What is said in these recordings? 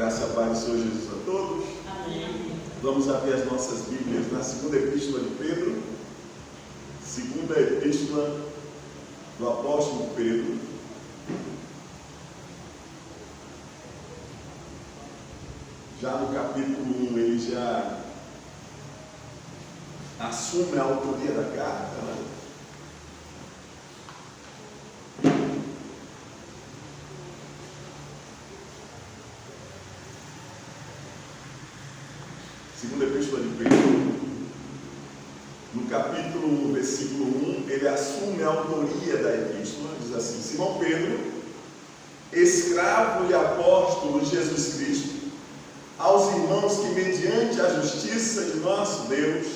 graça e a paz do Senhor Jesus a todos. Amém. Vamos abrir as nossas Bíblias na segunda epístola de Pedro. Segunda epístola do apóstolo Pedro. Já no capítulo 1 ele já assume a autoria da carta, né? Segunda epístola de Pedro, no capítulo 1, versículo 1, ele assume a autoria da epístola, diz assim: Simão Pedro, escravo e apóstolo de Jesus Cristo, aos irmãos que mediante a justiça de nosso Deus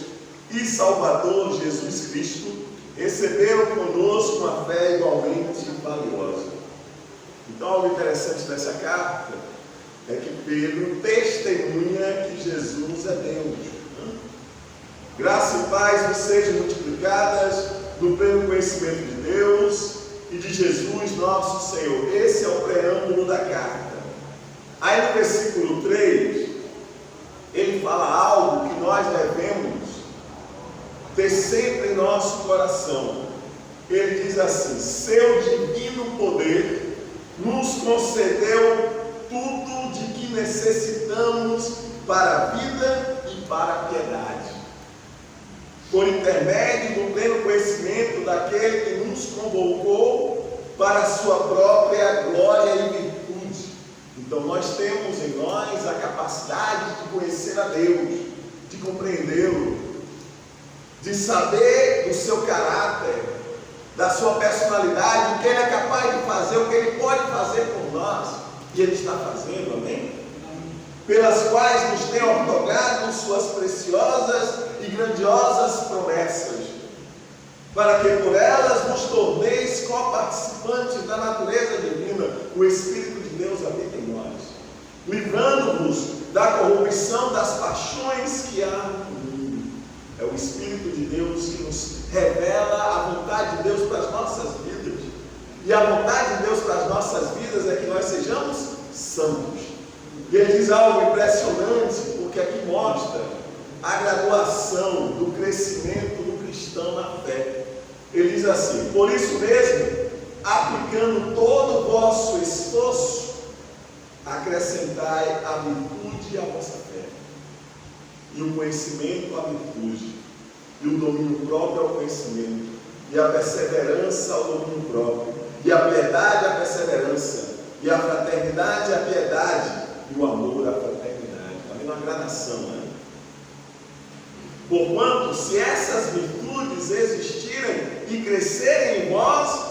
e Salvador Jesus Cristo, receberam conosco uma fé igualmente valiosa. Então, algo interessante dessa carta é que Pedro testemunha que Jesus é Deus. Graça e paz vos sejam multiplicadas no pleno conhecimento de Deus e de Jesus nosso Senhor. Esse é o preâmbulo da carta. Aí no versículo 3, ele fala algo que nós devemos ter sempre em nosso coração. Ele diz assim: seu divino poder nos concedeu tudo de que necessitamos para a vida e para a piedade, por intermédio do pleno conhecimento daquele que nos convocou para a sua própria glória e virtude. Então nós temos em nós a capacidade de conhecer a Deus, de compreendê-lo, de saber do seu caráter, da sua personalidade, o que ele é capaz de fazer, o que ele pode fazer por nós. E Ele está fazendo, amém? Pelas quais nos tem otorgado suas preciosas e grandiosas promessas, para que por elas nos torneis coparticipantes da natureza divina. O Espírito de Deus habita em nós, livrando-nos da corrupção das paixões que há no mundo. É o Espírito de Deus que nos revela a vontade de Deus para as nossas vidas. E a vontade de Deus para as nossas vidas é que nós sejamos santos. E ele diz algo impressionante, porque aqui mostra a graduação do crescimento do cristão na fé. Ele diz assim: por isso mesmo, aplicando todo o vosso esforço, acrescentai a virtude à vossa fé, e o conhecimento à virtude, e o domínio próprio ao conhecimento, e a perseverança ao domínio próprio, e a piedade à perseverança, e a fraternidade à piedade, e o amor à fraternidade. Está vendo uma gradação, né? Porquanto, se essas virtudes existirem e crescerem em vós,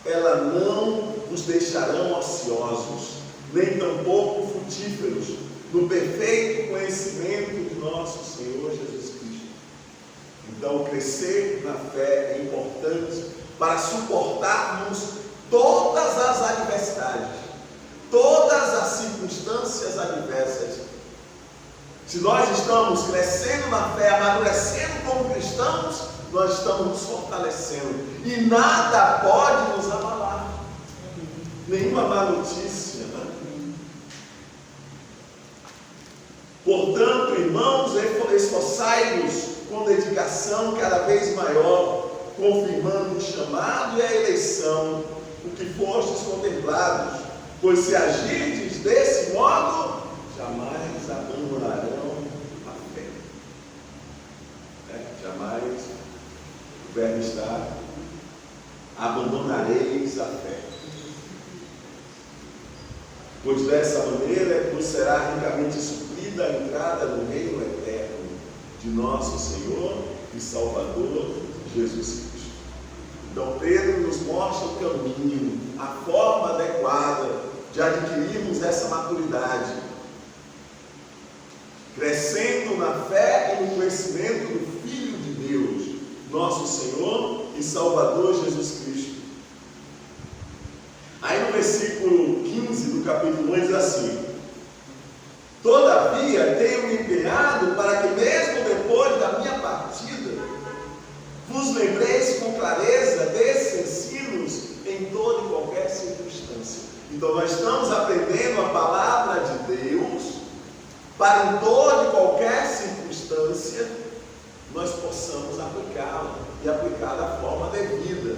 elas não vos deixarão ociosos, nem tampouco frutíferos, no perfeito conhecimento de nosso Senhor Jesus Cristo. Então, crescer na fé é importante para suportarmos todas as adversidades, todas as circunstâncias adversas. Se nós estamos crescendo na fé, amadurecendo como cristãos, nós estamos nos fortalecendo, e nada pode nos abalar, nenhuma má notícia, né? Portanto, irmãos, esforçai-vos com dedicação cada vez maior, confirmando o chamado e a eleição, o que fostes contemplados, pois se agirdes desse modo, jamais abandonarão a fé. Jamais, o verbo está: abandonareis a fé. Pois dessa maneira é que vos será ricamente suprida a entrada no reino eterno de nosso Senhor e Salvador Jesus Cristo. Então Pedro nos mostra o caminho, a forma adequada de adquirirmos essa maturidade, crescendo na fé e no conhecimento do Filho de Deus, nosso Senhor e Salvador Jesus Cristo. Aí no versículo 15 do capítulo 1 diz assim: todavia tenho me empenhado para que mesmo depois da minha partida vos lembreis com clareza desses ensinos em toda e qualquer circunstância. Então nós estamos aprendendo a palavra de Deus para em toda e qualquer circunstância nós possamos aplicá-la e aplicar da forma devida.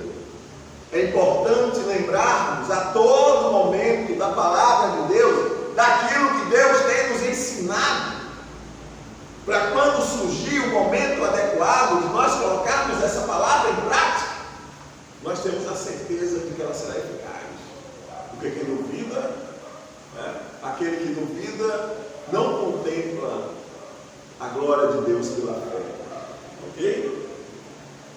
É importante lembrarmos a todo momento da palavra de Deus, daquilo que Deus tem nos ensinado, para quando surgir o momento adequado de nós colocarmos essa palavra em prática, nós temos a certeza de que ela será eficaz. Porque quem duvida, aquele que duvida não contempla a glória de Deus pela fé. Ok?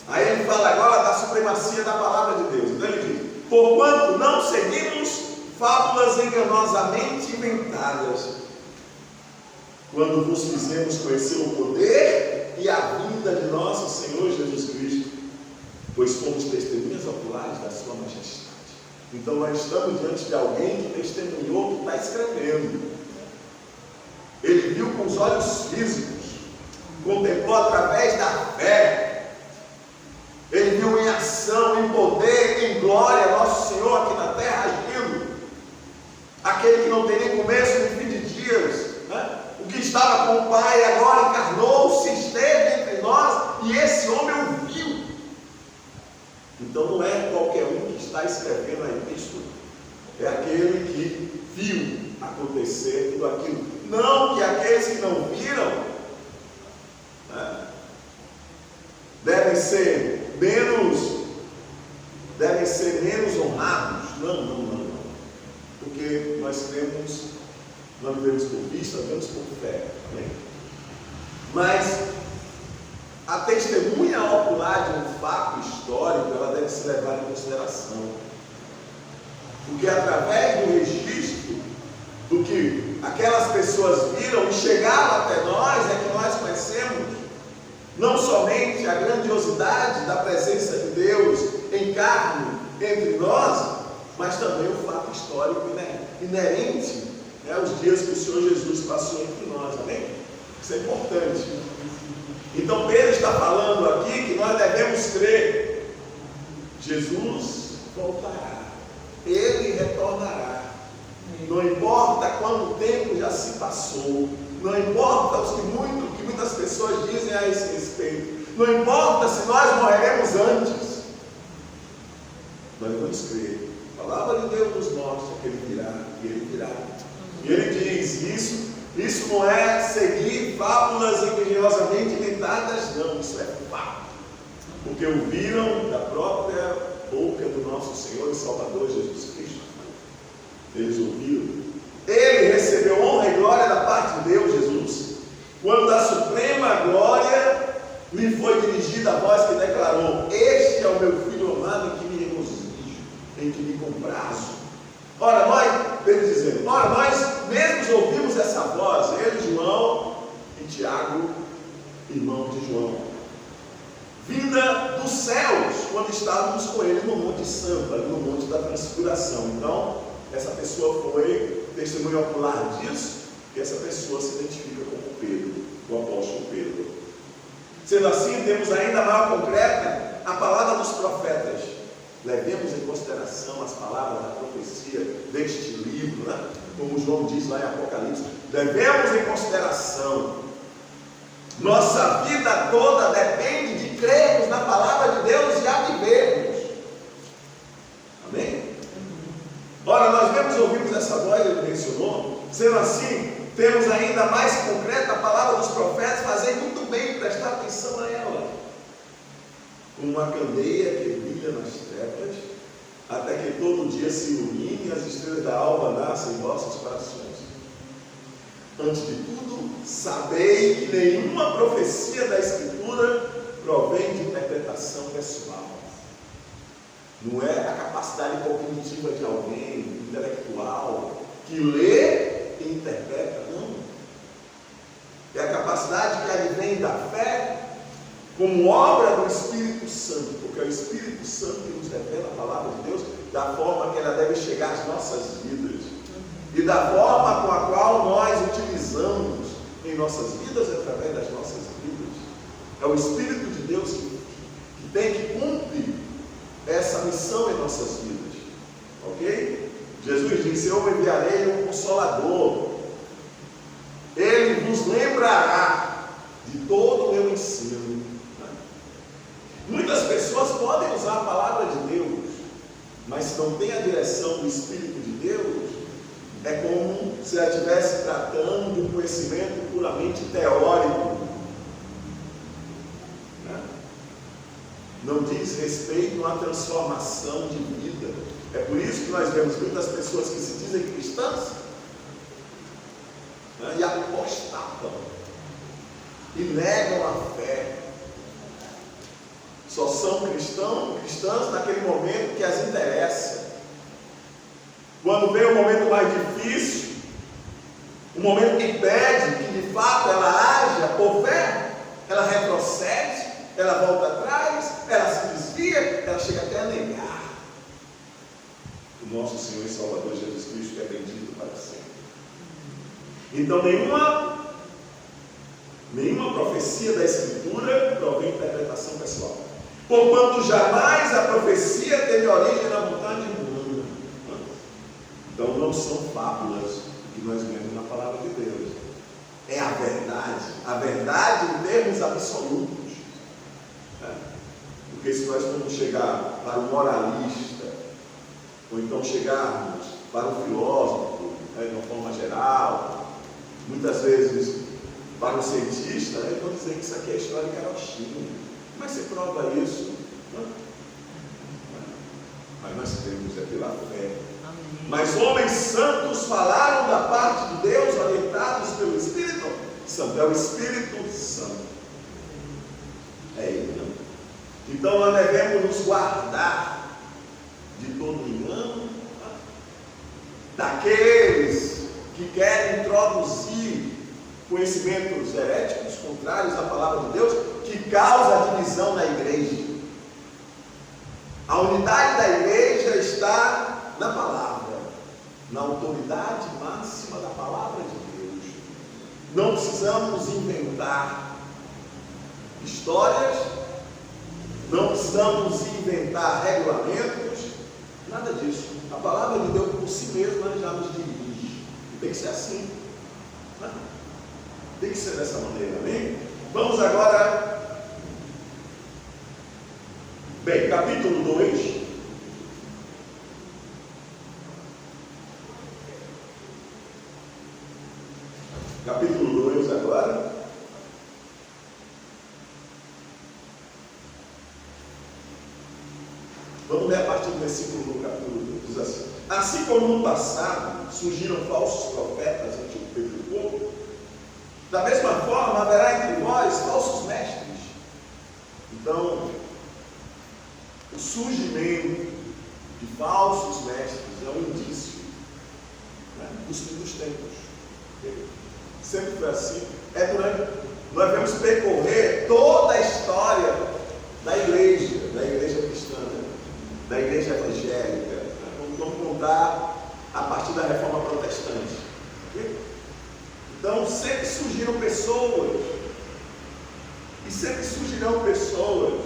Aí ele fala agora da supremacia da palavra de Deus. Então ele diz: porquanto não seguimos fábulas enganosamente inventadas, quando vos fizemos conhecer o poder e a vinda de nosso Senhor Jesus Cristo, pois fomos testemunhas oculares da sua majestade. Então nós estamos diante de alguém que testemunhou o que está escrevendo. Ele viu com os olhos físicos, contemplou através da fé, ele viu em ação, em poder, em glória nosso Senhor aqui na terra agindo. Aquele que não tem nem começo nem fim de dias, o que estava com o Pai agora encarnou-se, esteve entre nós, e esse homem o viu. Então não é qualquer um que está escrevendo a epístola, é aquele que viu acontecer tudo aquilo. Não que aqueles que não viram devem ser menos honrados. Não. Porque nós cremos, não vivemos por vista, vivemos por fé. Amém? Mas a testemunha ocular de um fato histórico, ela deve ser levada em consideração. Porque através do registro do que aquelas pessoas viram e chegaram até nós, é que nós conhecemos não somente a grandiosidade da presença de Deus em carne entre nós, mas também o fato histórico inerente aos dias que o Senhor Jesus passou entre nós. Amém? Isso é importante. Então Pedro está falando aqui que nós devemos crer: Jesus voltará, Ele retornará. Não importa quanto tempo já se passou, não importa o que muitas pessoas dizem a esse respeito, não importa se nós morreremos antes, nós devemos crer. A palavra de Deus nos mostra que Ele virá, e Ele virá. E Ele diz: isso não é seguir fábulas engenhosamente inventadas, não, isso é fato. Porque ouviram da própria boca do nosso Senhor e Salvador Jesus Cristo. Eles ouviram. Ele recebeu honra e glória da parte de Deus, Jesus, quando da suprema glória lhe foi dirigida a voz que declarou: este é o meu Filho amado em que me regozijo, em que me comprazo. Ora, nós mesmos ouvimos essa voz, ele, João e Tiago, irmão de João, vinda dos céus, quando estávamos com ele no Monte Santo, no Monte da Transfiguração. Então, essa pessoa foi testemunha ocular disso, e essa pessoa se identifica como Pedro, o apóstolo Pedro. Sendo assim, temos ainda maior concreta a palavra dos profetas. Levemos em consideração as palavras da profecia deste livro, como João diz lá em Apocalipse. Levemos em consideração. Nossa vida toda depende de crermos na palavra de Deus e a vivermos. Amém? Ora, nós ouvimos essa voz, ele mencionou. Sendo assim, temos ainda mais concreta a palavra dos profetas, fazer muito bem prestar atenção a ela. Como uma candeia que brilha nas trevas, até que todo dia se ilumine e as estrelas da alva nasçam em vossos corações. Antes de tudo, sabei que nenhuma profecia da Escritura provém de interpretação pessoal. Não é a capacidade cognitiva de alguém, intelectual, que lê e interpreta, não. É a capacidade que advém da fé, como obra do Espírito Santo, porque é o Espírito Santo que nos revela a palavra de Deus, da forma que ela deve chegar às nossas vidas, e da forma com a qual nós utilizamos em nossas vidas, através das nossas vidas. É o Espírito de Deus que tem que cumprir essa missão em nossas vidas. Ok? Jesus disse: eu enviarei um Consolador. Ele nos lembrará de todo o meu ensino. Muitas pessoas podem usar a palavra de Deus, mas se não tem a direção do Espírito de Deus, é como se ela estivesse tratando de um conhecimento puramente teórico. Não diz respeito a uma transformação de vida. É por isso que nós vemos muitas pessoas que se dizem cristãs e apostatam e negam a fé. Só são cristãs naquele momento que as interessa. Quando vem o momento mais difícil, o momento que pede que de fato ela haja por fé, ela retrocede, ela volta atrás, ela se desvia, ela chega até a negar o nosso Senhor e Salvador Jesus Cristo, que é bendito para sempre. Então nenhuma profecia da Escritura provém de interpretação pessoal, porquanto jamais a profecia teve origem na vontade humana. Então não são fábulas que nós vemos na palavra de Deus, é a verdade em termos absolutos. Porque se nós formos chegar para o moralista, ou então chegarmos para o filósofo, de uma forma geral, muitas vezes para o cientista, eles vão dizer que isso aqui é história de carochinha. Como é que você prova isso? Mas nós temos é pela fé. Mas homens santos falaram da parte de Deus, orientados pelo Espírito Santo. É o Espírito Santo. É Ele, não? Então nós devemos nos guardar de todo engano daqueles que querem introduzir conhecimentos heréticos, contrários à palavra de Deus, que causa divisão na igreja. A unidade da igreja está na palavra, na autoridade máxima da palavra de Deus. Não precisamos inventar histórias, não precisamos inventar regulamentos, nada disso. A palavra de Deus por si mesma já nos dirige. E tem que ser assim. Tem que ser dessa maneira, amém? Vamos agora. Bem, capítulo 2. Capítulo 2 agora. Vamos ler a partir do versículo do capítulo 2, diz assim: assim como no passado surgiram falsos profetas entre o povo, da mesma forma haverá entre vós falsos mestres. Então, o surgimento de falsos mestres é um indício, dos fim dos tempos. Sempre foi assim. Nós vamos percorrer toda a história da igreja cristã, da igreja evangélica. Vamos contar a partir da reforma protestante. Então sempre surgiram pessoas, e sempre surgirão pessoas,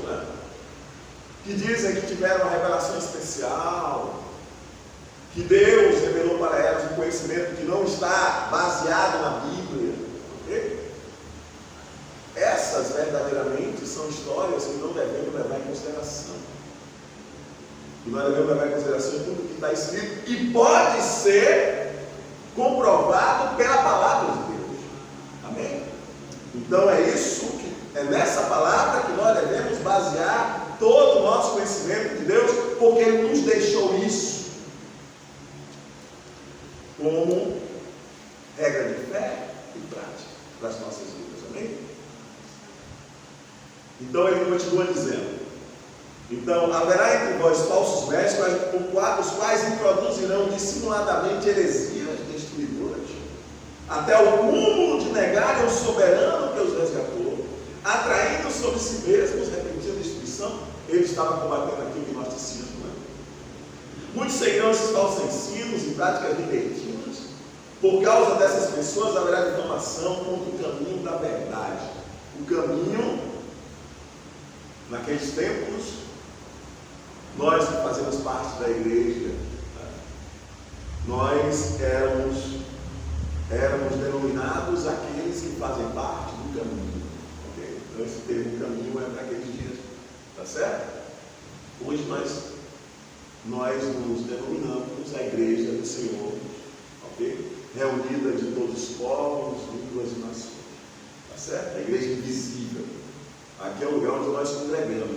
que dizem que tiveram uma revelação especial, que Deus revelou para elas um conhecimento que não está baseado na Bíblia. Essas verdadeiramente são histórias que não devemos levar em consideração. E nós devemos levar em consideração tudo que está escrito e pode ser comprovado pela palavra de Deus. Amém? Então é nessa palavra que nós devemos basear todo o nosso conhecimento de Deus, porque Ele nos deixou isso como regra de fé e prática para as nossas vidas. Amém? Então ele continua dizendo: então haverá entre vós falsos mestres, os quais introduzirão dissimuladamente heresias destruidoras, até o cúmulo de negarem o soberano que os resgatou, atraindo sobre si mesmos repentina destruição. Ele estava combatendo aquilo que nós dissemos, Muitos seguirão esses falsos ensinos e práticas libertinas. Por causa dessas pessoas haverá difamação contra o caminho da verdade. O caminho, naqueles tempos, nós que fazemos parte da igreja, nós éramos éramos denominados aqueles que fazem parte do caminho. Okay? Então esse termo caminho é para aqueles dias. Tá certo? Hoje nós nos denominamos a igreja do Senhor, ok? Reunida de todos os povos, línguas e nações. Tá certo? A igreja invisível. Aqui é o lugar onde nós congregamos.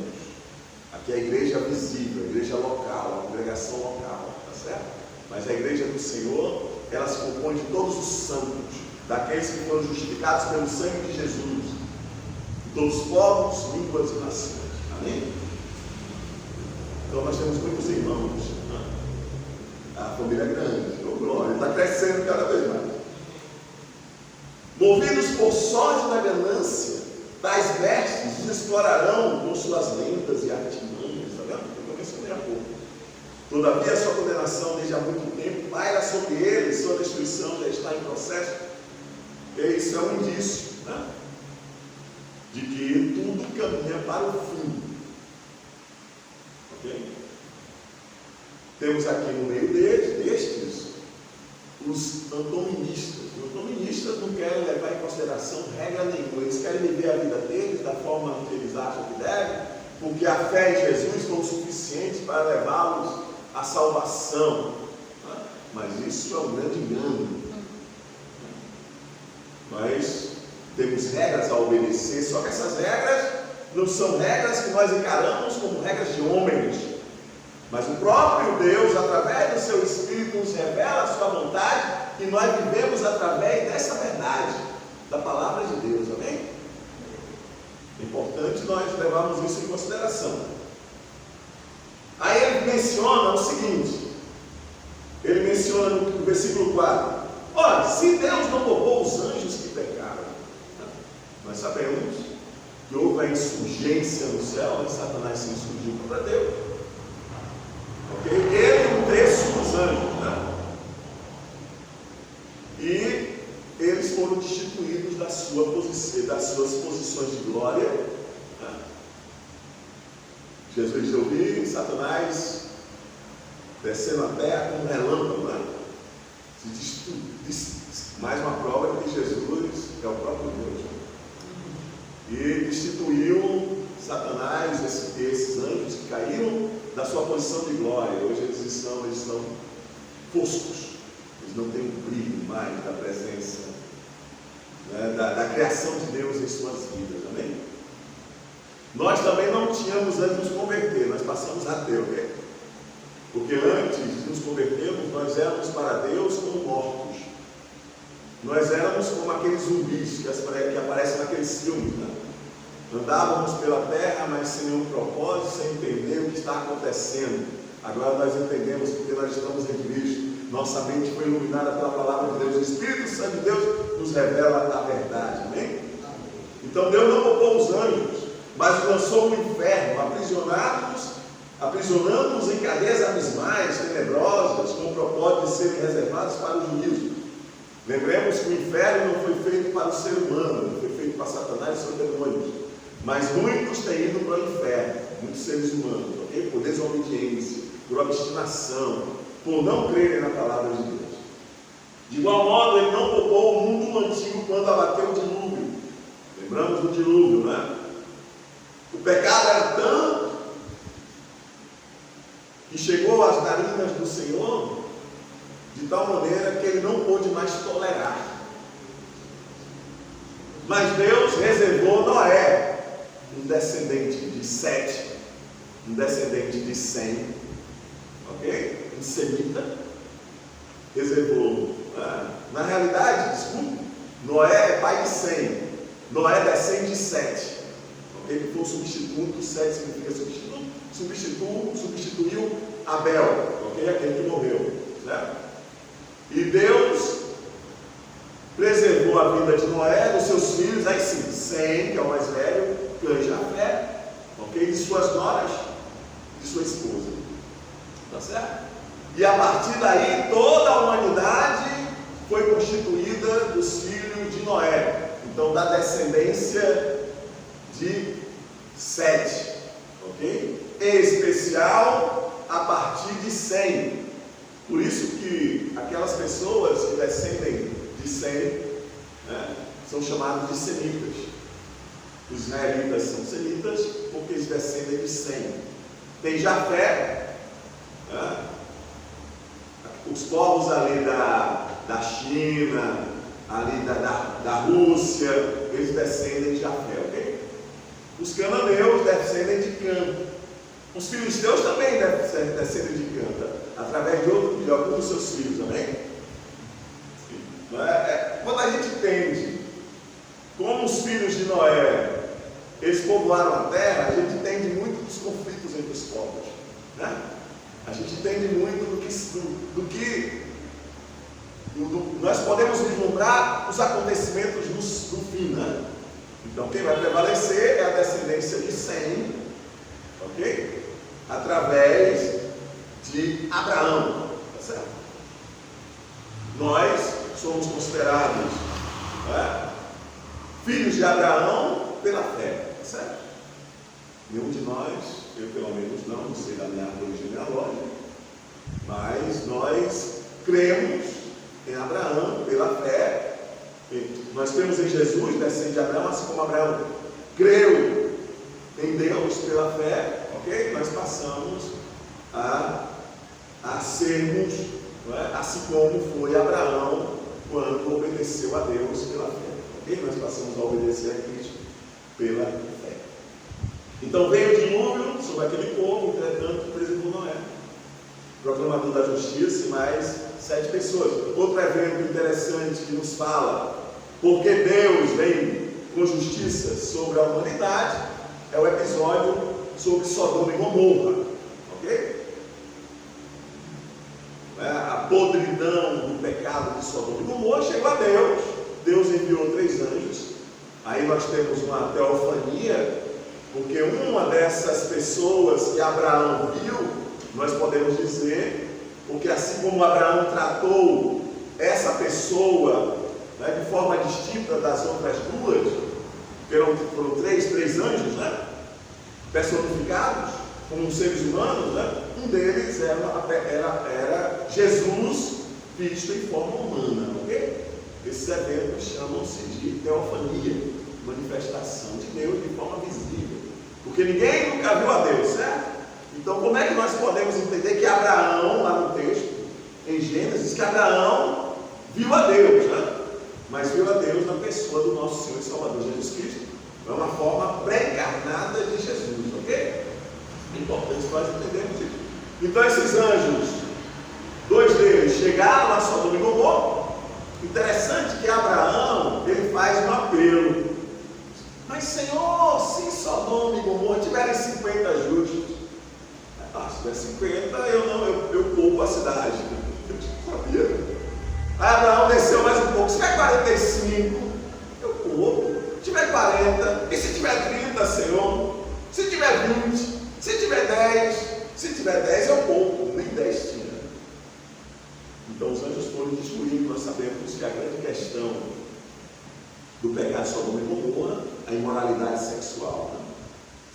Aqui é a igreja visível, a igreja local, a congregação local. Tá certo? Mas a igreja do Senhor, ela se compõe de todos os santos, daqueles que foram justificados pelo sangue de Jesus, de todos os povos, línguas e nações. Amém? Então nós temos muitos irmãos. A família é grande, oh glória, está crescendo cada vez mais. Movidos por sorte da ganância, tais vestes os explorarão com suas lendas e artimanhas. Está vendo? Eu mencionei há pouco. Todavia, a sua condenação desde há muito tempo paira sobre eles, sua destruição já está em processo. E isso é um indício, né? De que tudo caminha para o fim. Ok? Temos aqui no meio destes os antoministas. Os antoministas não querem levar em consideração regra nenhuma. Eles querem viver a vida deles da forma que eles acham que devem, porque a fé em Jesus foi o suficiente para levá-los à salvação. Mas isso é um grande engano. Nós temos regras a obedecer, só que essas regras não são regras que nós encaramos como regras de homens. Mas o próprio Deus, através do seu Espírito, nos revela a sua vontade e nós vivemos através dessa verdade, da palavra de Deus, amém? É importante nós levarmos isso em consideração. Aí ele menciona o seguinte, ele menciona no versículo 4, olha, se Deus não poupou os anjos que pecaram, nós sabemos que houve a insurgência no céu, e Satanás se insurgiu contra Deus. Okay? Ele um terço dos anjos, né? E eles foram destituídos das suas posições de glória, né? Jesus deu vir, Satanás descendo a terra como um relâmpago, né? Mais uma prova de que Jesus é o próprio Deus, né? E destituiu Satanás, esses anjos que caíram da sua posição de glória. Hoje eles estão foscos, eles não têm o brilho mais da presença, né, da criação de Deus em suas vidas, amém? Nós também não tínhamos antes de nos converter, nós passamos a ter, okay? Porque antes de nos convertermos, nós éramos para Deus como mortos. Nós éramos como aqueles zumbis que aparecem naqueles filmes, né? Andávamos pela terra, mas sem nenhum propósito, sem entender o que está acontecendo. Agora nós entendemos porque nós estamos em Cristo. Nossa mente foi iluminada pela palavra de Deus. O Espírito Santo de Deus nos revela a verdade, amém? Então Deus não poupou os anjos, mas os lançou no inferno, aprisionando-os em cadeias abismais, tenebrosas, com o propósito de serem reservados para o juízo. Lembremos que o inferno não foi feito para o ser humano, não foi feito para Satanás e seus demônios. Mas muitos têm ido para o inferno, muitos seres humanos, okay? Por desobediência, por obstinação, por não crerem na palavra de Deus. De igual modo, ele não poupou o mundo antigo quando abateu o dilúvio. Lembramos do dilúvio, né? O pecado era tanto que chegou às narinas do Senhor de tal maneira que ele não pôde mais tolerar. Mas Deus reservou Noé, um descendente de Sete, um descendente de Sem, ok? Um semita, reservou. Na realidade, desculpe, Noé é pai de Sem, Noé descende de Sete, ok? Que foi o substituto, Sete significa substituiu Abel, ok? Aquele que morreu, certo? E Deus preservou a vida de Noé, dos seus filhos, aí sim, Sem, que é o mais velho, cã Jafé, ok? De suas noras, de sua esposa, tá certo? E a partir daí, toda a humanidade foi constituída dos filhos de Noé, então da descendência de Sete, ok? Em especial, a partir de Sem. Por isso que aquelas pessoas que descendem de Sem, né, são chamados de semitas. Os israelitas são semitas porque eles descendem de Sem. Tem Jafé, né, os povos ali da China, ali da Rússia, eles descendem de Jafé, ok? Os cananeus descendem de Cã. Os filisteus também descendem de Cã, através de alguns dos seus filhos, amém? Quando a gente entende como os filhos de Noé, eles povoaram a terra, a gente entende muito dos conflitos entre os povos, né? A gente entende muito do que nós podemos vislumbrar os acontecimentos do fim, né? Então quem vai prevalecer é a descendência de Sem, ok? Através de Abraão, tá certo? Nós somos considerados, né, filhos de Abraão pela fé, tá certo? Nenhum de nós, eu pelo menos não sei da minha árvore genealógica, mas nós cremos em Abraão pela fé. Nós cremos em Jesus, descende de Abraão, assim como Abraão creu em Deus pela fé, ok? Nós passamos a sermos, não é? Assim como foi Abraão quando obedeceu a Deus pela fé, ok? Nós passamos a obedecer a Cristo pela fé. Então veio o dilúvio sobre aquele povo, entretanto preservou Noé, proclamador da justiça, e mais 7 pessoas. Outro evento interessante que nos fala porque Deus vem com justiça sobre a humanidade é o episódio sobre Sodoma e Gomorra, ok? A podridão do pecado de Sodoma e Gomorra chegou a Deus. Deus enviou 3 anjos. Aí nós temos uma teofania, porque uma dessas pessoas que Abraão viu, nós podemos dizer, porque assim como Abraão tratou essa pessoa, né, de forma distinta das outras duas, foram três anjos, né, personificados como seres humanos, né? Um deles era Jesus visto em forma humana, ok? Esses eventos chamam-se de teofania, manifestação de Deus de forma visível, porque ninguém nunca viu a Deus, certo? Então como é que nós podemos entender que Abraão, lá no texto, em Gênesis, que Abraão viu a Deus, né? Mas viu a Deus na pessoa do nosso Senhor e Salvador Jesus Cristo. É uma forma pré-encarnada de Jesus, ok? É importante nós entendermos isso. Então esses anjos, 2 deles chegaram a Sodoma e Gomorra. Interessante que Abraão, ele faz um apelo. Mas Senhor, se Sodoma e Gomorra tiverem 50 justos, se tiver 50, eu poupo a cidade. Eu sabia. Aí Abraão desceu mais um pouco. Se tiver 45, eu poupo. Se tiver 40, e se tiver 30, Senhor? Se tiver 20, se tiver 10, se tiver 10 eu poupo, nem 10 tinha. Então os anjos foram destruindo. Nós sabemos que a grande questão do pecado de Sodoma e Gomorra, a imoralidade sexual, né?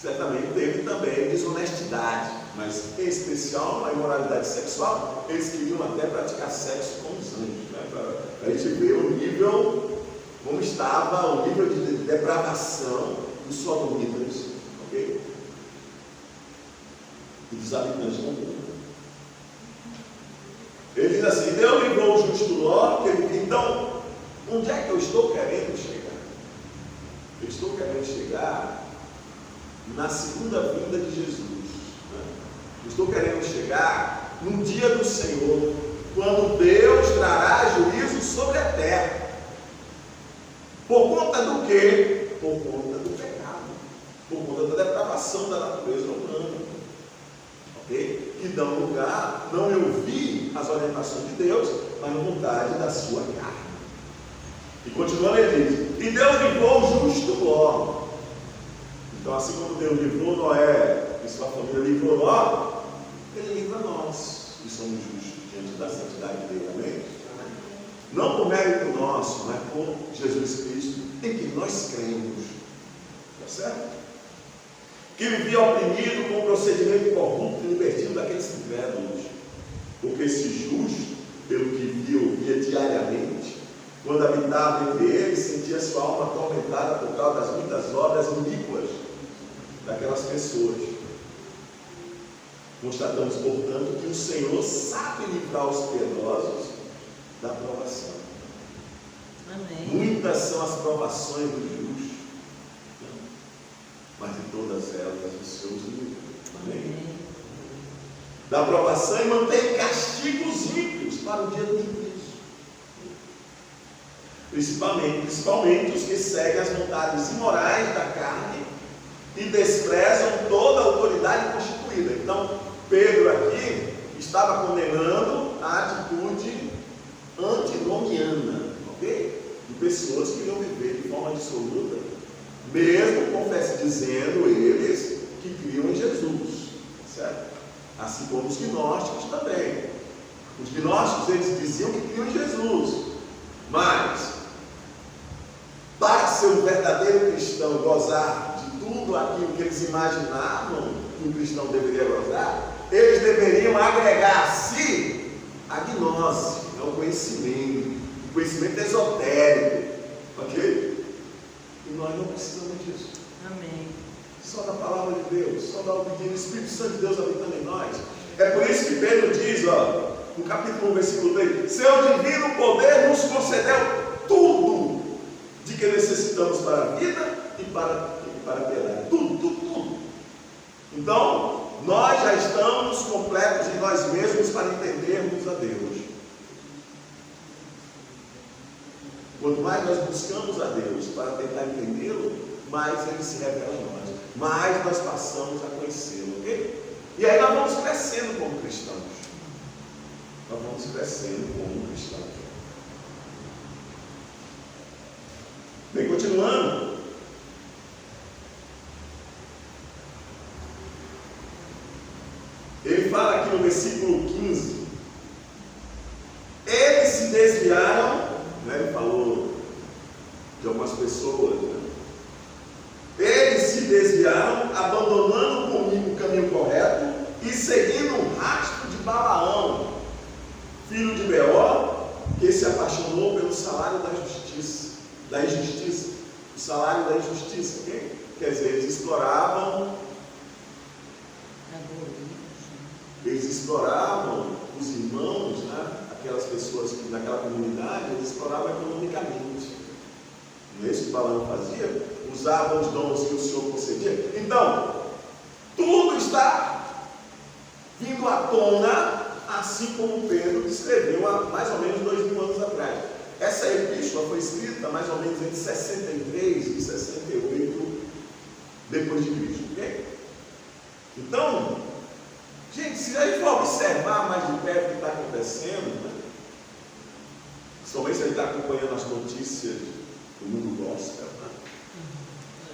Certamente teve também desonestidade, mas em especial a imoralidade sexual. Eles queriam até praticar sexo com os anjos, né? Para a gente ver o nível, como estava o nível de depravação dos sodomitas, ok? E dos habitantes do mundo. Ele diz assim: Deus livrou o justo Ló. Então, onde é que eu estou querendo chegar? Eu estou querendo chegar na segunda vinda de Jesus, né? Eu estou querendo chegar no dia do Senhor, quando Deus trará juízo sobre a terra. Por conta do quê? Por conta do pecado, por conta da depravação da natureza humana, ok? Que dão lugar não em ouvir as orientações de Deus, mas na vontade da sua carne. E continuando ele diz: e Deus livrou o justo Ló. Então assim como Deus livrou Noé e sua família livrou Ló, Ele livra nós, que somos justos diante da santidade dele, amém? Não por mérito nosso, mas por Jesus Cristo, em que nós cremos, tá certo? Que vivia oprimido com um procedimento corrupto e libertino daqueles incrédulos, porque esse justo, pelo que via, ouvia diariamente, quando habitava entre eles, sentia sua alma atormentada por causa das muitas obras iníquas daquelas pessoas. Constatamos, portanto, que o Senhor sabe livrar os piedosos da provação. Amém. Muitas são as provações do justo, mas de todas elas o Senhor os livra. Amém. Da provação e mantém castigos ímpios para o dia do juízo. Principalmente os que seguem as vontades imorais da carne e desprezam toda a autoridade constituída. Então, Pedro aqui estava condenando a atitude antinomiana, ok? De pessoas que iam viver de forma dissoluta, mesmo dizendo eles que criam em Jesus, certo? Assim como os gnósticos também. Os gnósticos, eles diziam que criam em Jesus, mas para ser um verdadeiro cristão, gozar de tudo aquilo que eles imaginavam que um cristão deveria gozar, eles deveriam agregar a si a gnose, o conhecimento esotérico, ok? E nós não precisamos disso. Amém. Só da palavra de Deus, só da obediência do Espírito Santo de Deus habitando em nós. É por isso que Pedro diz, no capítulo 1, versículo 3, seu divino poder nos concedeu tudo de que necessitamos para a vida e para a piedade. Tudo. Então, nós já estamos completos em nós mesmos para entendermos a Deus. Quanto mais nós buscamos a Deus para tentar entendê-lo, mais Ele se revela a nós, mais nós passamos a conhecê-lo, ok? E aí nós vamos crescendo como cristãos. Bem, continuando. Ele fala aqui no versículo 15. Eles se desviaram, ele falou de algumas pessoas, Eles se desviaram, abandonando o caminho correto e seguindo o rastro de Balaão, filho de Beor, que se apaixonou pelo salário da injustiça, o salário da injustiça, okay? Quer dizer, eles exploravam os irmãos, aquelas pessoas daquela comunidade, eles exploravam economicamente. Não é isso que Balaão fazia? Usavam os dons que o Senhor concedia. Então, tudo está vindo à tona, assim como Pedro descreveu há mais ou menos 2000 anos atrás. Essa epístola foi escrita mais ou menos entre 63 e 68 depois de Cristo. Okay? Então, gente, se a gente for observar mais de perto o que está acontecendo, somente se a gente está acompanhando as notícias do mundo gospel,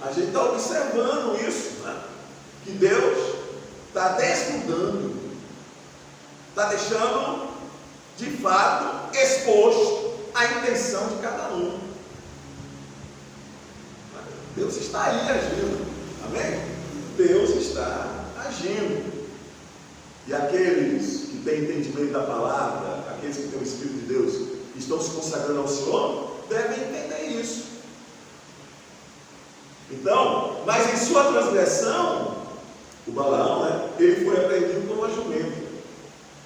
a gente está observando isso, que Deus está desnudando, está deixando de fato exposto a intenção de cada um. Deus está aí agindo, amém? Deus está agindo. E aqueles que têm entendimento da palavra, aqueles que têm o Espírito de Deus, estão se consagrando ao Senhor, devem entender isso. Então, mas em sua transgressão, o Balaão, ele foi apreendido como uma jumenta,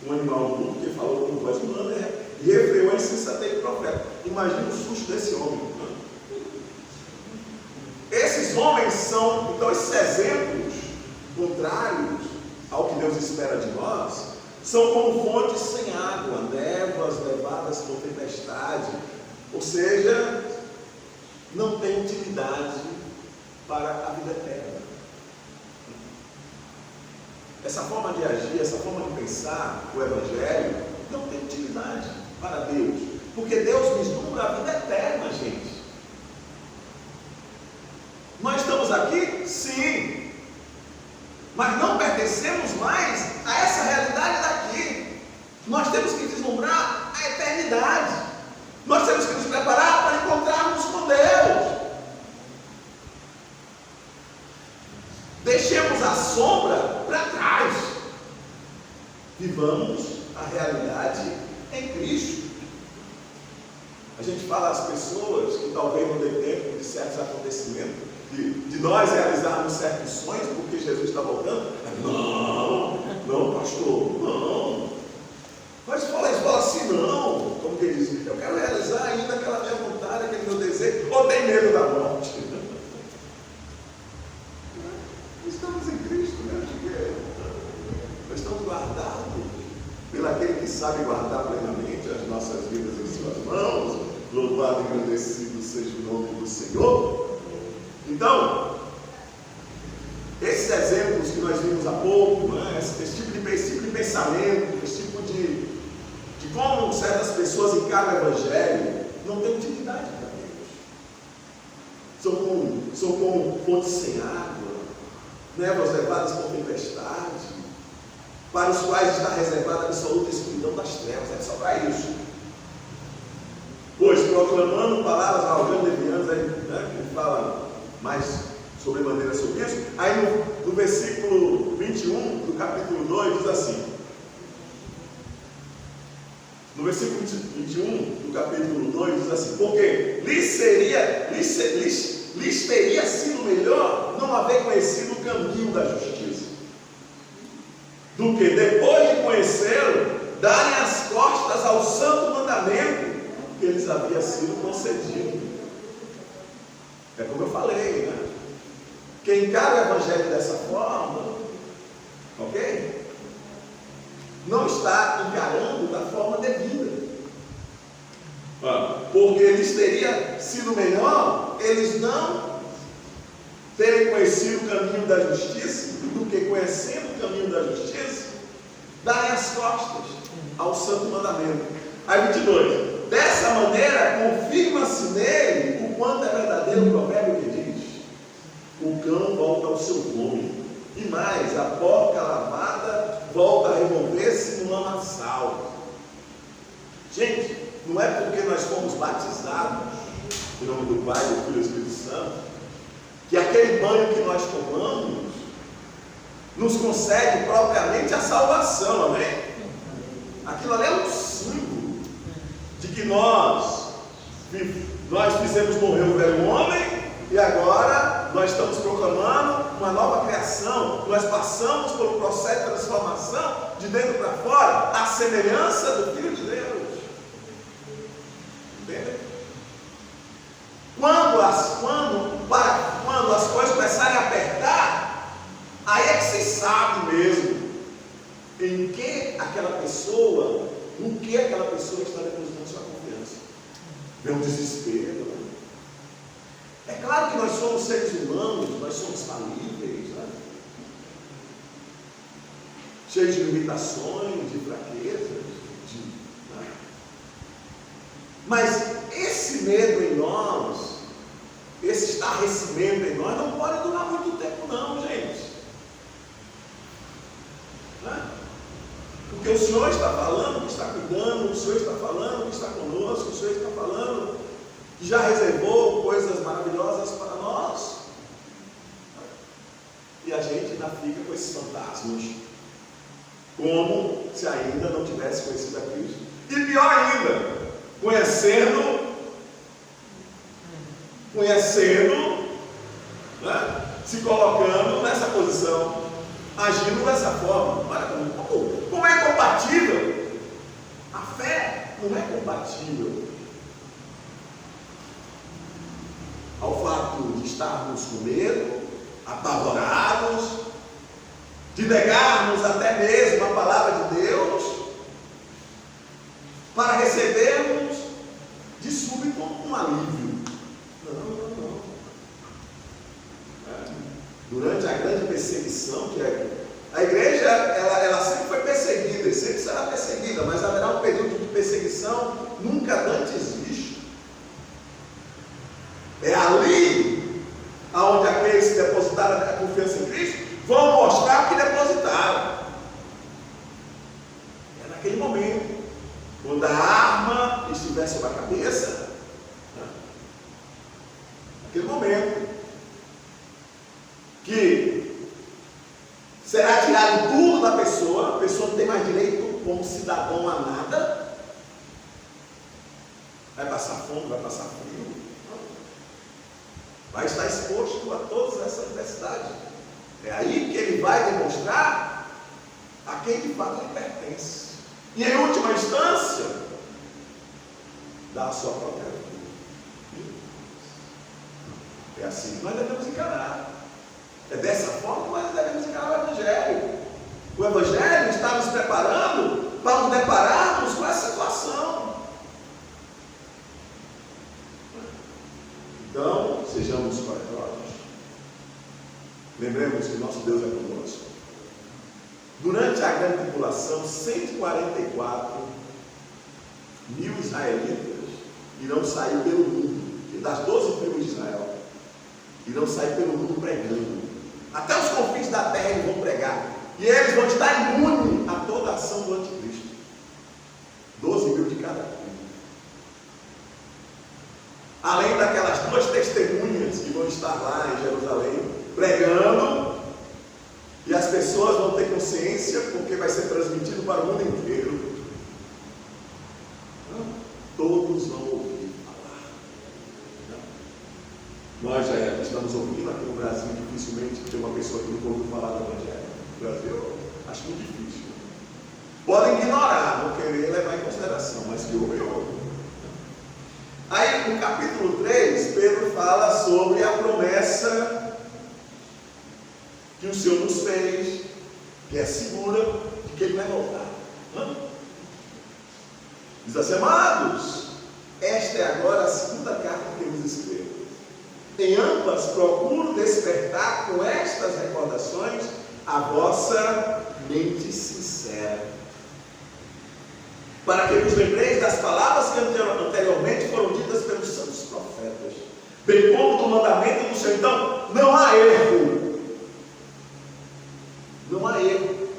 um animal bruto que falou com voz humana, e refreou a insensatez do profeta. Imagina o susto desse homem. Esses homens são, então, esses exemplos contrários ao que Deus espera de nós, são como fontes sem água, névoas levadas por tempestade, ou seja, não tem utilidade para a vida eterna. Essa forma de agir, essa forma de pensar o Evangelho não tem utilidade para Deus, porque Deus vislumbra a vida eterna, gente. Nós estamos aqui? Sim, mas não pertencemos mais a essa realidade daqui. Nós temos que vislumbrar a eternidade. Nós temos que nos preparar para encontrarmos com Deus. Deixemos a sombra para trás. Vivamos a realidade em Cristo. A gente fala às pessoas que talvez não dê tempo de certos acontecimentos, de nós realizarmos certos sonhos, porque Jesus está voltando. Não, pastor, não. Mas fala assim, não. Como que diz? Eu quero realizar ainda aquela minha vontade, aquele meu desejo, ou tem medo da morte? Estamos em Cristo, né? Nós estamos guardados pelo aquele que sabe guardar plenamente as nossas vidas em suas mãos. Louvado e agradecido seja o nome do Senhor. Então, esses exemplos que nós vimos há pouco, né? esse tipo de pensamento, esse tipo de como certas pessoas encaram o Evangelho, não tem utilidade para Deus. São como fontes sem água, névoas levadas por tempestade, para os quais está reservada a absoluta escuridão das trevas. É só para isso. Pois proclamando palavras arrogantes e levianas, né, que fala mais sobremaneira sobre isso. Aí no versículo 21 do capítulo 2 diz assim: no versículo 21 do capítulo 2 diz assim: porque lhes teria sido melhor não haver conhecido o caminho da justiça, do que depois de conhecê-lo, darem as costas ao santo mandamento que lhes havia sido concedido. É como eu falei, né? Quem encara o Evangelho dessa forma, ok? Não está encarando da forma devida. Porque lhes teria sido melhor eles não terem conhecido o caminho da justiça, do que conhecendo o caminho da justiça, darem as costas ao santo mandamento. Aí 22. Dessa maneira, confirma-se nele o quanto é verdadeiro o provérbio que diz: o cão volta ao seu vômito, e mais, a porca lavada volta a revolver-se no lamaçal. Gente, não é porque nós fomos batizados em nome do Pai, do Filho e do Espírito Santo, que aquele banho que nós tomamos nos concede propriamente a salvação, amém? Aquilo ali é um símbolo de que nós fizemos morrer o velho homem e agora nós estamos proclamando uma nova criação. Nós passamos pelo processo de transformação de dentro para fora, à semelhança do Filho de Deus. Entende? Quando as coisas começarem a apertar, aí é que se sabe mesmo em que aquela pessoa, no que aquela pessoa está depositando sua confiança. Vem um desespero, né? É claro que nós somos seres humanos, nós somos falíveis, né? Cheios de limitações, de fraquezas, né? Mas esse medo em nós, esse estarrecimento em nós, não pode durar muito tempo não, gente. Né? Porque o Senhor está falando que está cuidando, o Senhor está falando que está conosco, o Senhor está falando que já reservou coisas maravilhosas para nós. E a gente ainda fica com esses fantasmas, como se ainda não tivesse conhecido a Cristo. E pior ainda, conhecendo, né? Se colocando nessa posição, agindo dessa forma. Olha como é compatível. A fé não é compatível ao fato de estarmos com medo, apavorados, de negarmos até mesmo a palavra de Deus, para recebermos de súbito um alívio. Não. Durante a grande perseguição, que a igreja ela sempre foi perseguida, e sempre será perseguida, mas haverá um período de perseguição nunca antes visto. É ali onde aqueles que depositaram a confiança em Cristo vão mostrar que depositaram. É naquele momento, quando a arma estiver sobre a cabeça, naquele momento que será tirado tudo da pessoa, a pessoa não tem mais direito como cidadão a nada, Vai passar fome, vai passar frio. Vai estar exposto a todas essas necessidades. É aí que ele vai demonstrar a quem de fato ele pertence. E em última instância, dá a sua própria vida. É assim que nós devemos encarar. É dessa forma que nós devemos encarar o Evangelho. O Evangelho está nos preparando para nos depararmos com essa situação. Então, sejamos corajosos. Lembremos que nosso Deus é conosco. Durante a grande tribulação, 144 mil israelitas irão sair pelo mundo, das 12 tribos de Israel, irão sair pelo mundo pregando. Até os confins da terra eles vão pregar. E eles vão estar imunes a toda a ação do anticristo. 12 mil de cada tribo. Além daquelas 2 testemunhas que vão estar lá em Jerusalém, pregando, e as pessoas vão ter consciência, porque vai ser transmitido para o mundo inteiro. Todos vão ouvir falar. Nós já estamos ouvindo aqui no Brasil, dificilmente tem uma pessoa que nunca ouviu falar do Evangelho. No Brasil, acho muito difícil. Podem ignorar, não querer levar em consideração, mas que ouve. Aí, no capítulo 3, Pedro fala sobre a promessa que o Senhor nos fez, que é segura, de que Ele vai voltar. Diz assim: amados, esta é agora a segunda carta que eu vos escrevo. Em ambas procuro despertar com estas recordações a vossa mente sincera, para que vos lembreis das palavras que anteriormente foram ditas pelos santos profetas, bem como do mandamento do Senhor. Então, não há erro. Não há erro.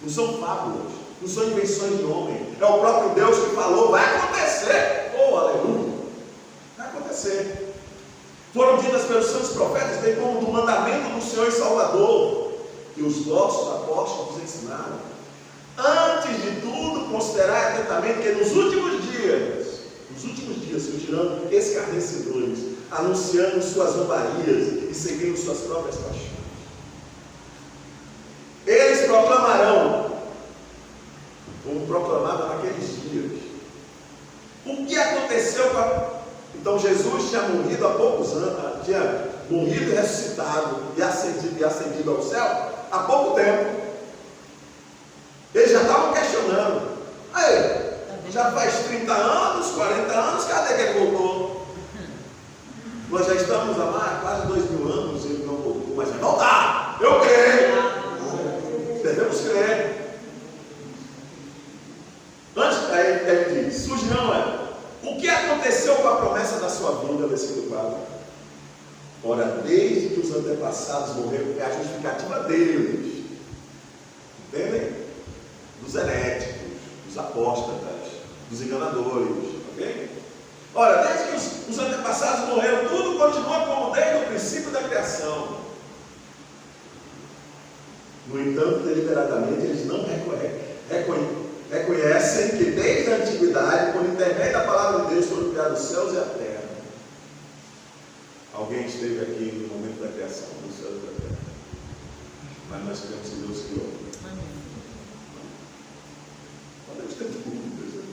Não são fábulas, não são invenções de homem. É o próprio Deus que falou, vai acontecer. Oh, aleluia! Vai acontecer. Foram ditas pelos santos profetas, bem como do mandamento do Senhor e Salvador, que os vossos apóstolos ensinaram. Antes de tudo, considerai atentamente que nos últimos dias surgirão escarnecedores, anunciando suas zombarias e seguindo suas próprias paixões. Eles proclamarão, como proclamavam naqueles dias, o que aconteceu com a... Então Jesus tinha morrido há poucos anos, tinha morrido e ressuscitado e ascendido ao céu há pouco tempo. Eles já estavam questionando. Aí, já faz 30 anos, 40 anos, cadê que ele voltou? Nós já estamos há quase 2000 anos e ele não voltou, mas vai voltar. Eu creio. Devemos crer. Antes, aí ele diz: surgirão, o que aconteceu com a promessa da sua vinda, versículo 4? Ora, desde que os antepassados morreram, é a justificativa deles. Entendem? Dos heréticos, dos apóstatas, dos enganadores, ok? Ora, desde que os antepassados morreram, tudo continua como desde o princípio da criação. No entanto, deliberadamente, eles não reconhecem que desde a antiguidade, por intermédio da palavra de Deus, foram criados os céus e a terra. Alguém esteve aqui no momento da criação dos céus e da terra, mas nós queremos que Deus criou. Podemos ter dúvidas.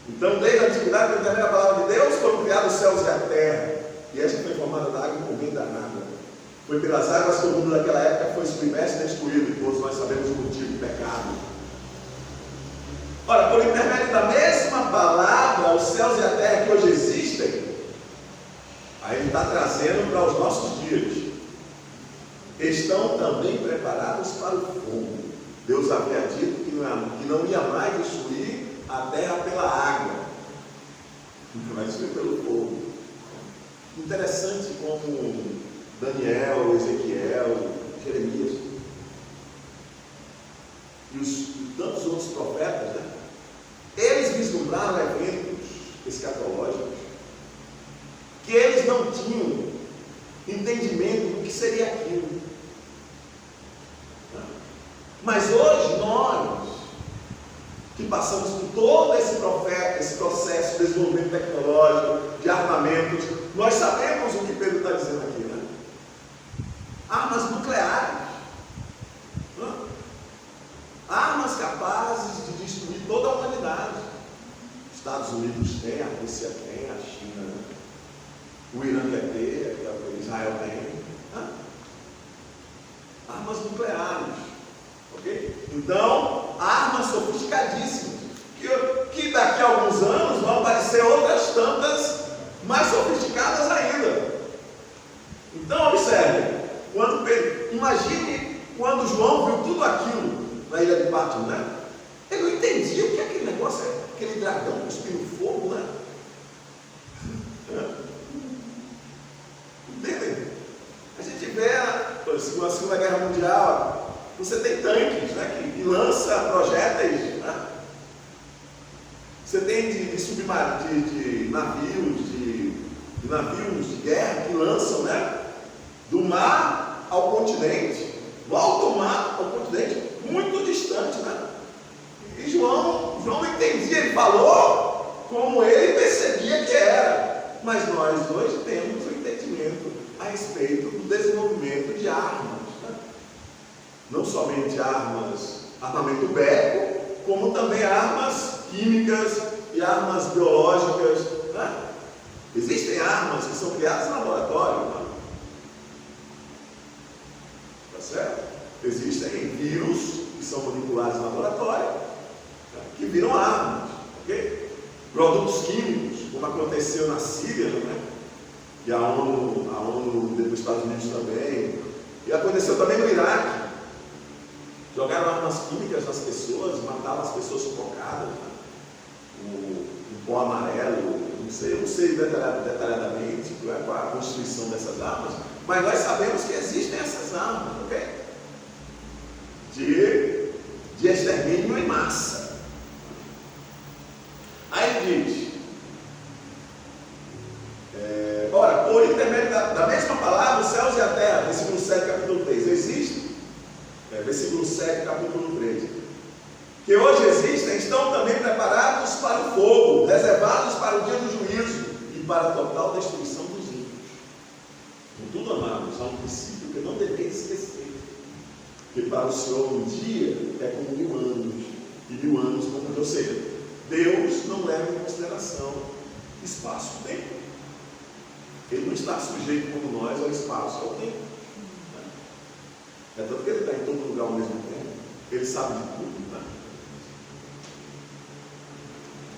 Então, desde a antiguidade, por intermédio da palavra de Deus, foram criados os céus e a terra, e esta foi formada da água por meio da água. Foi pelas águas que o mundo daquela época foi submerso e destruído, e todos nós sabemos o motivo do pecado. Ora, por intermédio da mesma palavra, os céus e a terra que hoje existem, aí ele está trazendo para os nossos dias, estão também preparados para o fogo. Deus havia dito que não ia mais destruir a terra pela água, mas destruir pelo fogo. Interessante como Daniel, Ezequiel, Jeremias e tantos outros profetas, né? Eles vislumbraram eventos escatológicos que eles não tinham entendimento do que seria aquilo. Mas hoje nós, que passamos por toda esse processo de desenvolvimento tecnológico, de armamentos, nós sabemos o que Pedro está dizendo aqui, né? Armas nucleares, né? Armas capazes de destruir toda a humanidade. Os Estados Unidos têm, a Rússia tem, a China, né? O Irã quer ter, o Israel tem, né? Armas nucleares, ok? Então, armas sofisticadíssimas, que daqui a alguns anos vão aparecer outras tantas mais sofisticadas ainda. Então, observe, imagine quando João viu tudo aquilo na ilha de Patmos, né? Ele não entendia o que aquele negócio é, aquele dragão cuspindo fogo, né? Entendem? A gente vê na Segunda Guerra Mundial, você tem tanques, né, que lançam projéteis, né? Você tem de navios de guerra que lançam, né, do mar ao continente, do alto mar ao continente, muito distante, né? E João não entendia, ele falou como ele percebia que era, mas nós hoje temos o entendimento a respeito do desenvolvimento de armas, né? Não somente armamento bélico, como também armas químicas e armas biológicas, né? Existem armas que são criadas em laboratório, né? Tá certo? Existem vírus que são manipulados em laboratório, né, que viram armas, ok? Produtos químicos, como aconteceu na Síria, né? E a ONU, depois os Estados Unidos também, e aconteceu também no Iraque. Jogaram armas químicas nas pessoas, matavam as pessoas sufocadas, né? O pó amarelo, eu não sei detalhadamente qual é a constituição dessas armas, mas nós sabemos que existem essas armas, ok? De extermínio em massa. Aí diz, ora, por intermédio da mesma palavra, os céus e a terra, versículo 7, capítulo 3, existe, versículo 7, capítulo 3, que hoje existem, estão também preparados para o fogo, reservados para o dia do juízo e para a total destruição dos ímpios. Contudo, amados, há um princípio que não deveis esquecer, que para o Senhor um dia é como 1000 anos, e 1000 anos como... Ou seja, Deus não leva em consideração espaço-tempo. Ele não está sujeito como nós ao espaço, ao tempo. É tanto que ele está em todo lugar ao mesmo tempo. Ele sabe de tudo, né?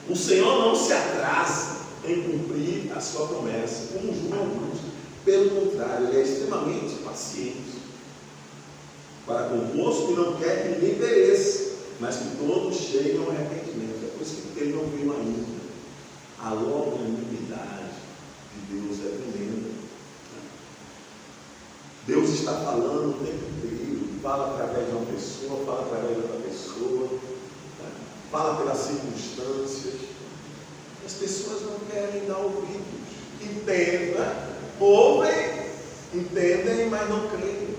O Senhor não se atrasa em cumprir a sua promessa, como julga alguns. Pelo contrário, ele é extremamente paciente para convosco e não quer que ninguém pereça, mas que todos cheguem ao arrependimento. É por isso que ele não veio ainda. A longanimidade de Deus é tremenda. Deus está falando o tempo inteiro, fala através de uma pessoa, fala através de outra pessoa, fala pelas circunstâncias. As pessoas não querem dar ouvidos. Entendem, ouvem, entendem, mas não creem.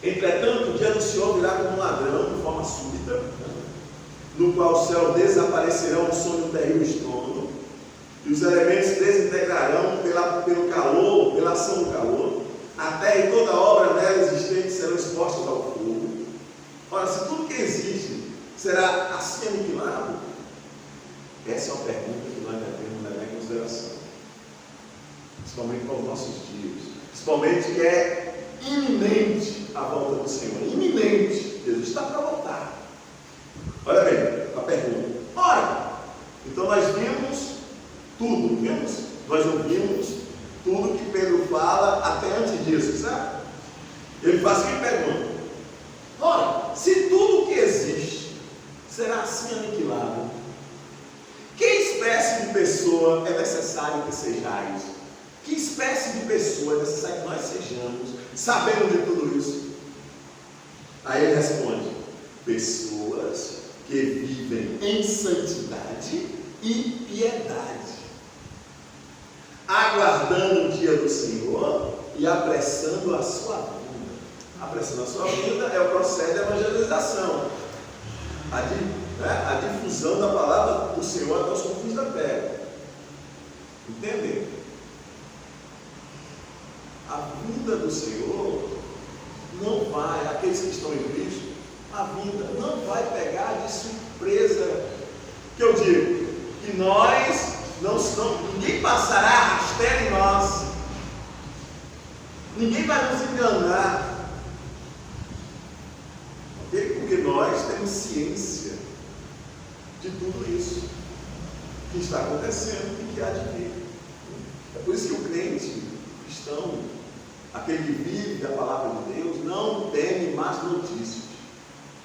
Entretanto, o dia do Senhor virá como um ladrão, de forma súbita, no qual o céu desaparecerá um sonho terrível estrondo, e os elementos se desintegrarão pelo calor, pela ação do calor. A terra e toda obra nela existente serão expostas ao fogo. Ora, se tudo que existe será assim aniquilado, essa é uma pergunta que nós devemos levar em consideração, principalmente para os nossos dias, principalmente que é iminente a volta do Senhor, iminente. Jesus está para voltar. Olha bem, a pergunta. Ora, então nós vimos tudo, nós ouvimos tudo que Pedro fala até antes disso, certo? Ele faz a seguinte pergunta: ora, se tudo que existe será assim aniquilado, que espécie de pessoa é necessário que sejais? Que espécie de pessoa é necessário que nós sejamos, sabendo de tudo isso? Aí ele responde: pessoas que vivem em santidade e piedade, aguardando o dia do Senhor e apressando a sua vinda. Apressando a sua vinda é o processo de evangelização. né, a difusão da palavra do Senhor até os confins da terra. Entendem? A vinda do Senhor não vai, aqueles que estão em Cristo, a vinda não vai pegar de surpresa. Que eu digo, que nós ninguém passará rasteira em nós, ninguém vai nos enganar, ok? Porque nós temos ciência de tudo isso que está acontecendo e que há de vir. É por isso que o crente cristão, aquele que vive a palavra de Deus, não teme más notícias.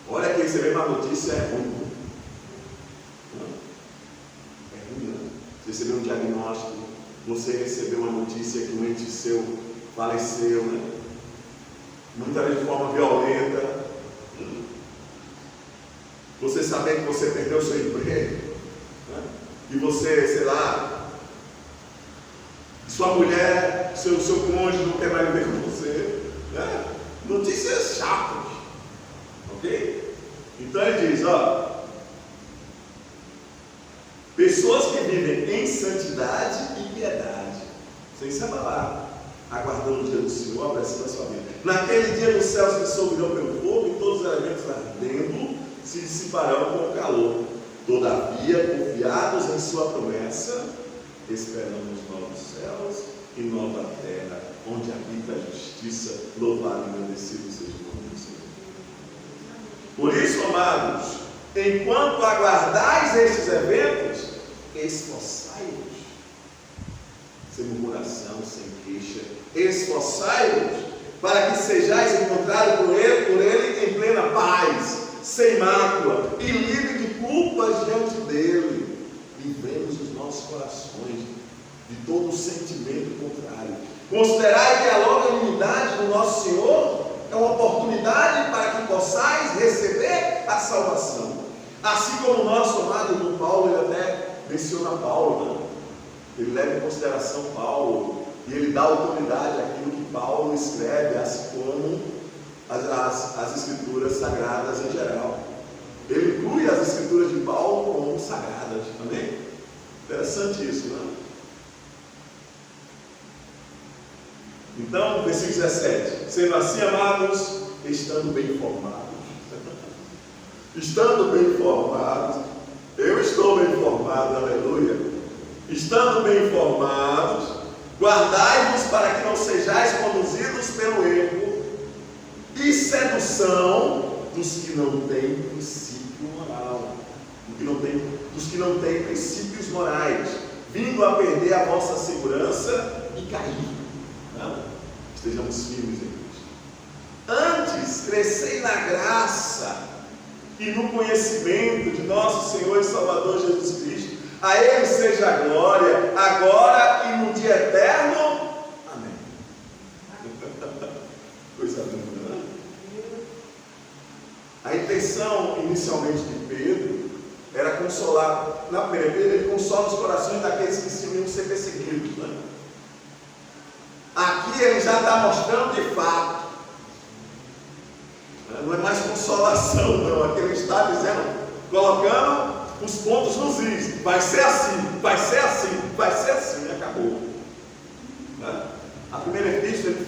Olha que receber má notícia é ruim. Você recebeu um diagnóstico, você recebeu uma notícia que um ente seu faleceu, né? Muitas vezes de forma violenta. Você saber que você perdeu seu emprego, né? E você, sei lá, sua mulher, seu cônjuge não quer mais viver com você, né? Notícias chatas, ok? Então ele diz, ó, pessoas que vivem em santidade e piedade, sem se abalar, aguardando o dia do Senhor, apressando a sua vida. Naquele dia os céus se dissolverão pelo fogo e todos os elementos ardendo se dissiparão com o calor. Todavia, confiados em sua promessa, esperamos novos céus e nova terra, onde habita a justiça. Louvado e agradecido seja o nome do Senhor. Por isso, amados, enquanto aguardais estes eventos, esforçai-vos, sem murmuração, sem queixa, esforçai-vos para que sejais encontrados por ele em plena paz, sem mácula e livre de culpas diante dele. Livremos os nossos corações de todo sentimento contrário. Considerai que a longanimidade do nosso Senhor é uma oportunidade para que possais receber a salvação. Assim como o nosso amado irmão Paulo, ele até menciona Paulo, né? Ele leva em consideração Paulo, e ele dá autoridade àquilo que Paulo escreve, assim como as escrituras sagradas em geral. Ele inclui as escrituras de Paulo como sagradas, amém? Interessante isso, né? Então, versículo 17: sendo assim, amados, estando bem informados, estando bem informados, eu estou bem informado, aleluia. Estando bem informados, guardai-vos para que não sejais conduzidos pelo erro e sedução dos que não têm princípio moral, dos que não têm princípios morais, vindo a perder a vossa segurança e cair. Não? Estejamos firmes em Cristo. Antes, crescei na graça e no conhecimento de nosso Senhor e Salvador Jesus Cristo. A Ele seja a glória, agora e no dia eterno. Amém. Coisa linda, né? A intenção inicialmente de Pedro era consolar. Na primeira vez, ele consola os corações daqueles que se iam ser perseguidos, né? Aqui ele já está mostrando de fato. Não é mais consolação, não. Aqui ele está dizendo, colocando os pontos nos is. Vai ser assim, vai ser assim, vai ser assim, e acabou. Né? A primeira epístola ele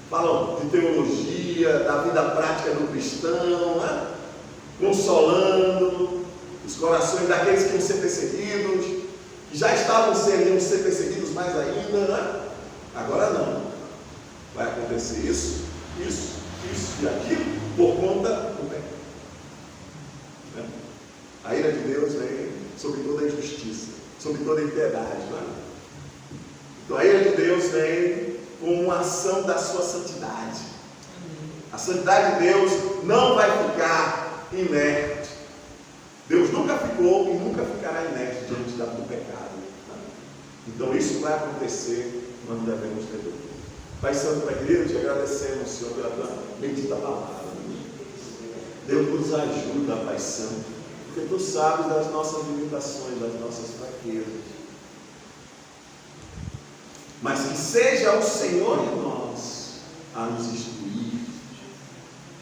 fala de teologia, da vida prática do cristão, né? Consolando os corações daqueles que iam ser perseguidos, que já estavam iam ser perseguidos mais ainda, né? Agora não. Vai acontecer isso e aquilo por conta do pecado. Né? A ira de Deus vem sobre toda a injustiça, sobre toda a impiedade. Né? Então a ira de Deus vem como uma ação da sua santidade. A santidade de Deus não vai ficar inerte. Deus nunca ficou e nunca ficará inerte diante do pecado. Né? Então isso vai acontecer quando devemos ter dúvida. Pai Santo, Pai querido, te agradecemos, Senhor, pela tua bendita palavra. Deus nos ajuda, Pai Santo, porque tu sabes das nossas limitações, das nossas fraquezas. Mas que seja o Senhor em nós a nos instruir,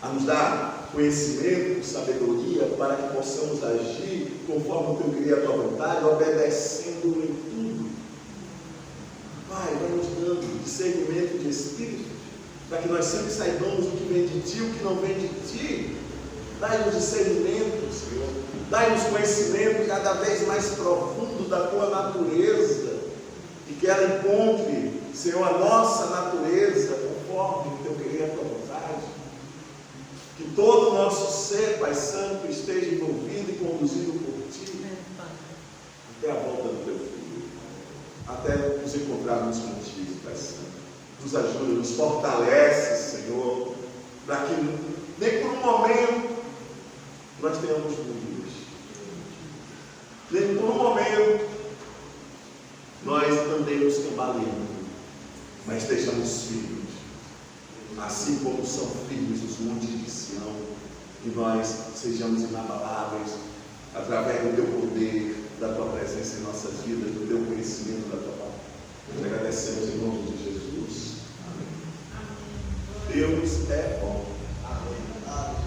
a nos dar conhecimento, sabedoria, para que possamos agir conforme o teu querer e a tua vontade, obedecendo em tudo. Pai, vai nos dando discernimento de espírito, para que nós sempre saibamos o que vem de ti, o que não vem de ti. Dai-nos discernimento, Senhor. Dai-nos conhecimento cada vez mais profundo da tua natureza, e que ela encontre, Senhor, a nossa natureza conforme o teu querer e a tua vontade. Que todo o nosso ser, Pai Santo, esteja envolvido e conduzido por ti, até a volta do teu Filho, até nos encontrarmos contigo, Pai Santo. Nos ajuda, nos fortalece, Senhor, para que nem por um momento nós tenhamos dúvidas, nem por um momento nós andemos cambaleando, mas estejamos firmes, assim como são firmes os montes de Sião, e nós sejamos inabaláveis através do teu poder, da tua presença em nossas vidas, do teu conhecimento, da tua palavra. Nós agradecemos em nome de Jesus. Amém. Deus é bom.